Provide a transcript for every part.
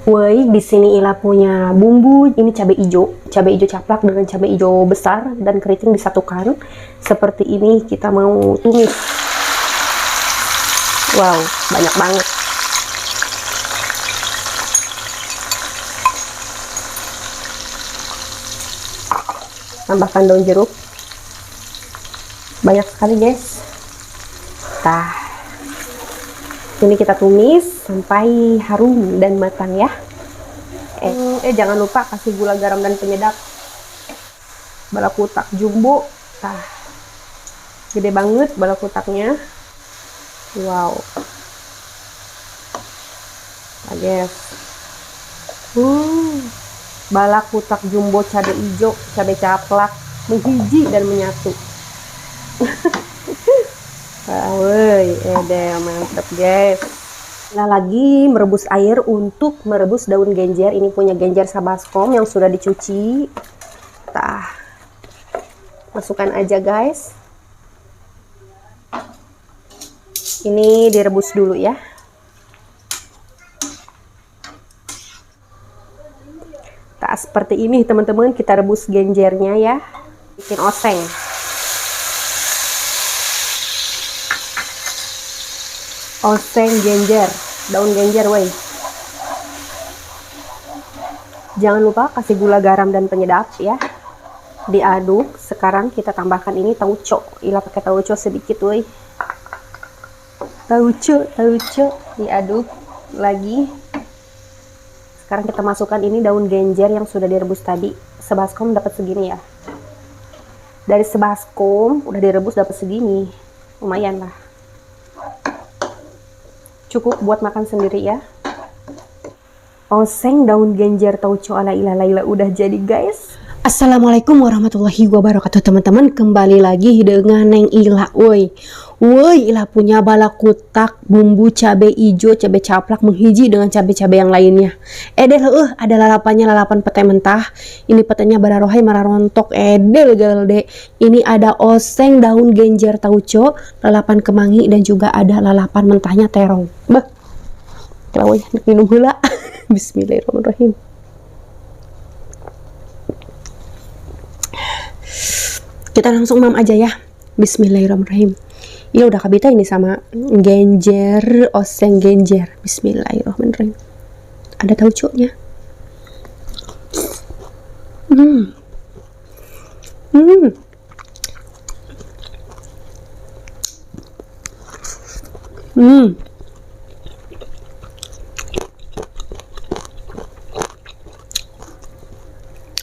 Woi, di sini Ila punya bumbu. Ini cabai hijau caplak dengan cabai hijau besar dan keriting disatukan. Seperti ini kita mau tumis. Wow, banyak banget. Tambahkan daun jeruk. Banyak sekali, guys. Nah, ini kita tumis sampai harum dan matang ya. Jangan lupa kasih gula, garam, dan penyedap. Balakutak jumbo. Nah, gede banget balakutaknya. Wow. Nah, guys. Balakutak jumbo cabai hijau, cabai caplak, menghiji dan menyatu. Woi, mantap guys. Nah, lagi merebus air untuk merebus daun genjer. Ini punya genjer sabaskom yang sudah dicuci. Masukkan aja guys. Ini direbus dulu ya. Seperti ini teman-teman, kita rebus genjernya ya. Bikin oseng. Oseng genjer, daun genjer woi. Jangan lupa kasih gula, garam, dan penyedap ya. Diaduk. Sekarang kita tambahkan ini tauco. Ila pakai tauco sedikit woi. Tauco diaduk lagi. Sekarang kita masukkan ini daun genjer yang sudah direbus tadi. Sebaskom dapat segini ya. Dari sebaskom udah direbus dapat segini. Lumayan lah. Cukup buat makan sendiri ya. Oseng daun genjer tauco ala Ila Laila udah jadi guys. Assalamualaikum warahmatullahi wabarakatuh teman-teman. Kembali lagi dengan Neng Ila. Woi, Ila punya balakutak bumbu cabai hijau, cabai caplak menghiji dengan cabai-cabai yang lainnya. Ada lalapannya, lalapan pete mentah. Ini petenya bararohai mararontok. Galde. Ini ada oseng daun genjer tauco, lalapan kemangi, dan juga ada lalapan mentahnya terong. Bah, kalau minum heula. Bismillahirrahmanirrahim. Kita langsung mam aja ya. Bismillahirrahmanirrahim. Ini udah kabita ini sama genjer, oseng genjer. Bismillahirrahmanirrahim. Ada tauconya.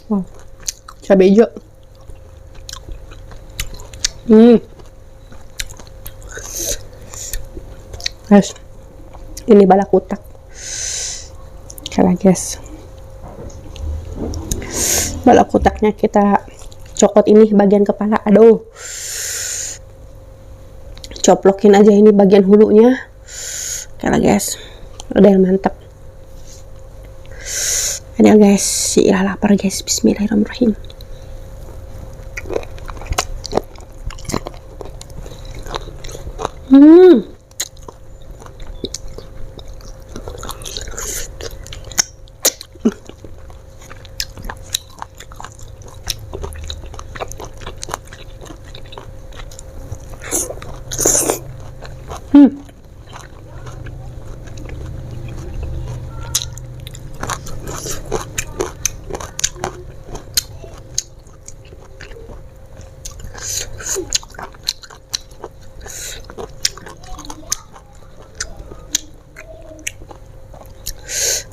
Wow. Cabai hijau. Guys, ini balakutak. Kalau guys, balakutaknya kita cokot ini bagian kepala. Aduh, coplokin aja ini bagian hulunya. Kalau guys, udah mantap. Ini guys, si Ila lapar guys. Bismillahirrahmanirrahim.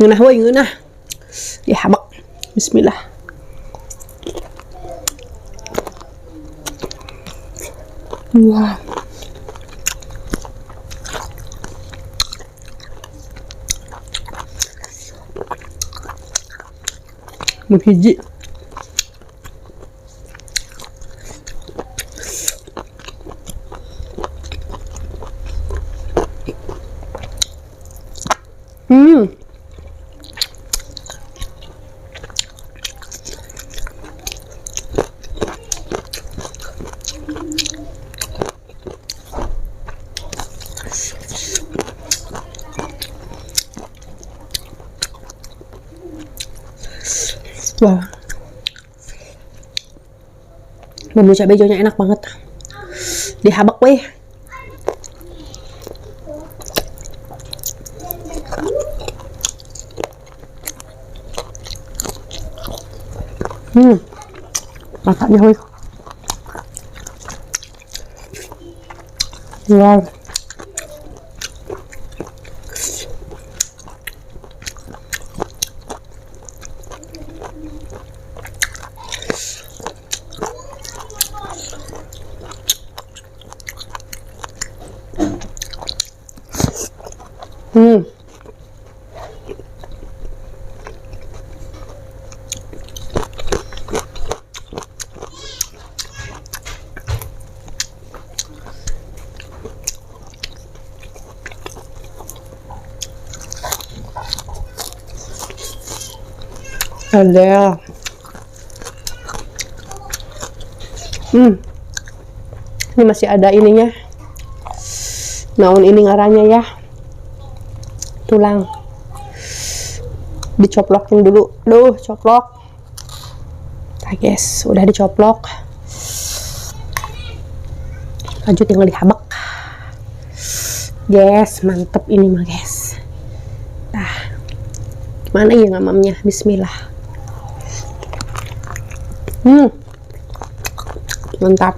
Ngeunah woi, ngeunah. Ya habak. Bismillah. Wah. Menghiji. Wah, bumbu cabai hijaunya enak banget. Dihabak weh. Matanya weh. Wow. Ada. Ini masih ada ininya. Naon ini ngarannya ya? Tulang. Dicoplokin dulu. Duh, coplok. Nah, guys, udah dicoplok. Lanjut tinggal dihabak. Guys, mantep ini mah, guys. Nah, gimana ya ngamamnya? Bismillah. Mantap.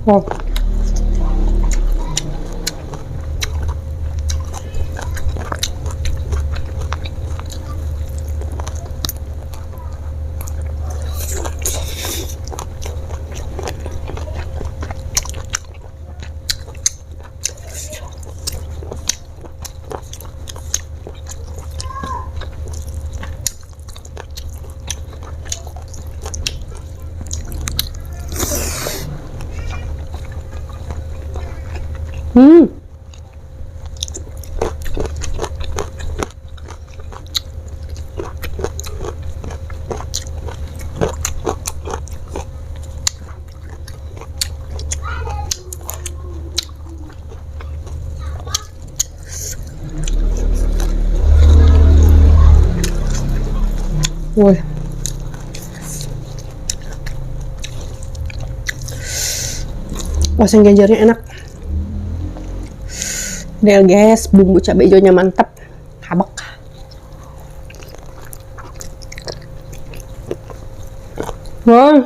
Wow. Wih. Oseng genjernya enak. Del guys, bumbu cabai hijaunya mantap. Habak. Wow.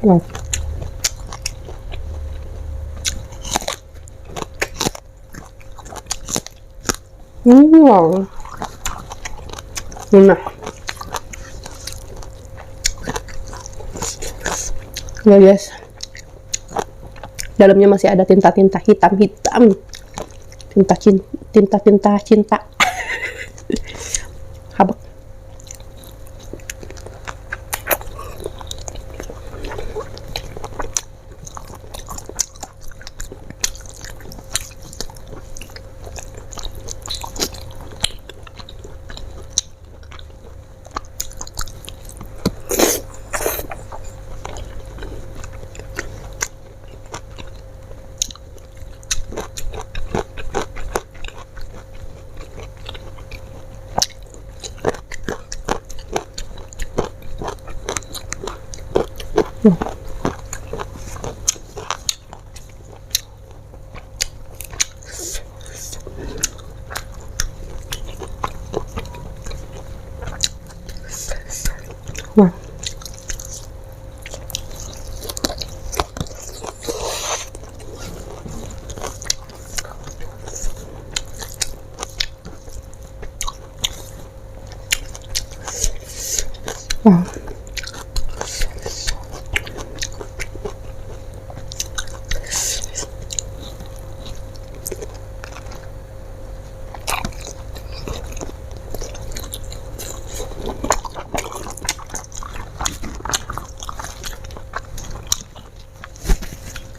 Wow. Wow. Enak. Ya guys. Dalamnya masih ada tinta-tinta hitam-hitam. Tinta cinta. Habak. Wah.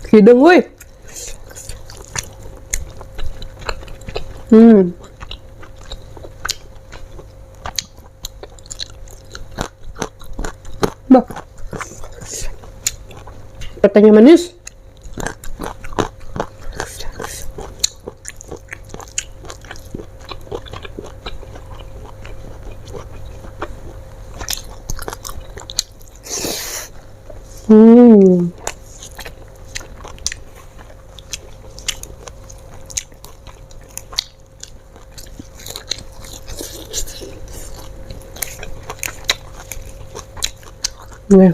Hidung woi. Bah. Katanya manis. Nih.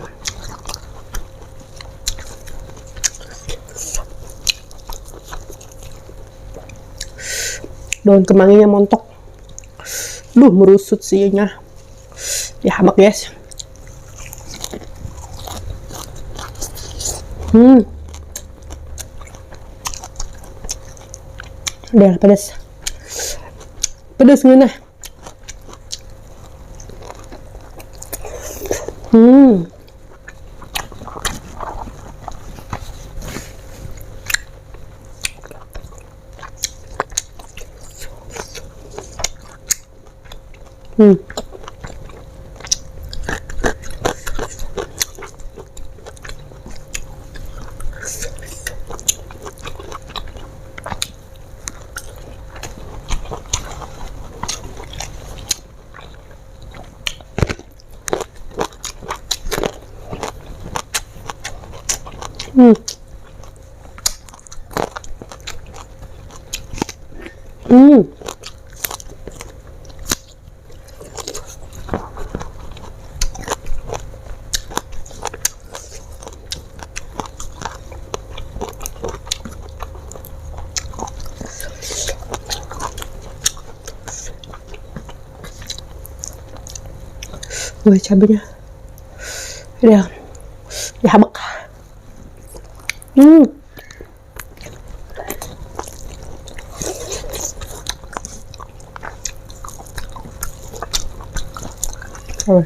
Daun kemanginya montok. Duh, merusut sinya. Ya, habak guys. Udah pedas. Pedas ngena. Wah, cabenya udah dihabak. Oh.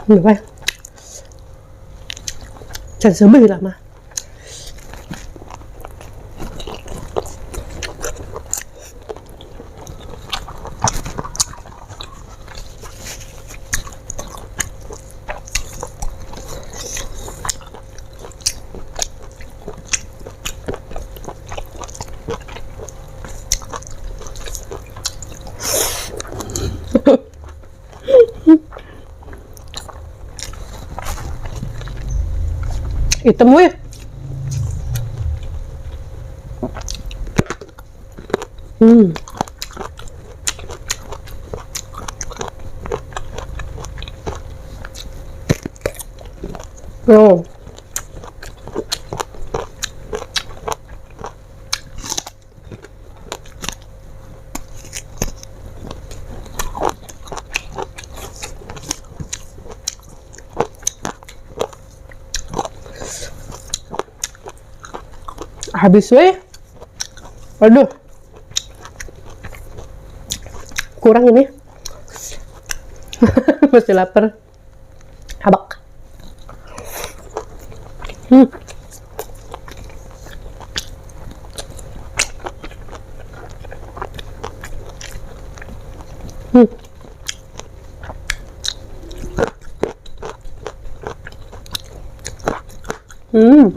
Được rồi. Chẳng sớm bỉ lắm mà. Hitam weh. Oh. Habis weh. Aduh. kurang ini. Masih lapar. Habak. Hmm. Hmm.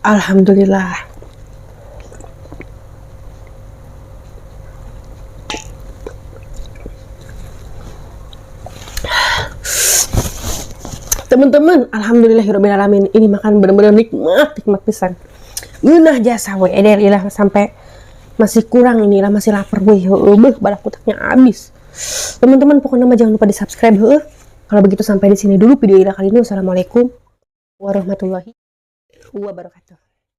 Alhamdulillah. Teman-teman, alhamdulillahirobbilalamin, ini makan bener-bener nikmat pisan. Ngeunah jasa we ilah sampai masih kurang inilah, masih lapar we. Heueuh, balak kutaknya habis. Teman-teman, pokoknya mah jangan lupa di-subscribe heueuh. Kalau begitu sampai di sini dulu video ilah kali ini. Wassalamualaikum warahmatullahi wabarakatuh.